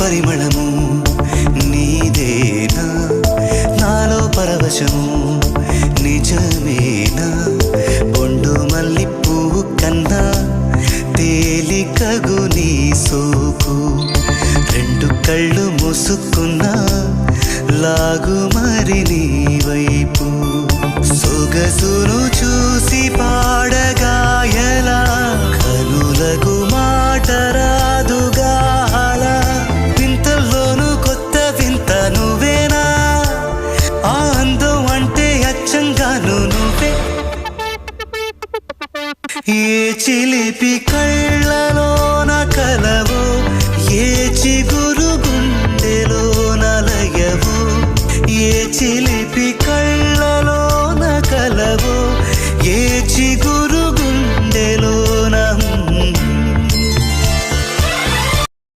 పరిమళము నీదేనా నాలో పరవశము నిజమేనా బొండు మల్లి పువ్వు కన్నా తేలికగు నీ సోకు రెండు కళ్ళు మూసుకున్నా లాగు మరి నీ వైపు సొగసును చూసి పాడగాయలా కనులకు మాట రాదుగా అలా వింతల్లోనూ కొత్త వింత నువ్వేనా ఆ అందం అంటే అచ్చంగాను నువ్వే ఏ చిలిపి కళ్ళలోన కలవో ఏ చిగురు గుండెలో నలయవో ఏ చిలి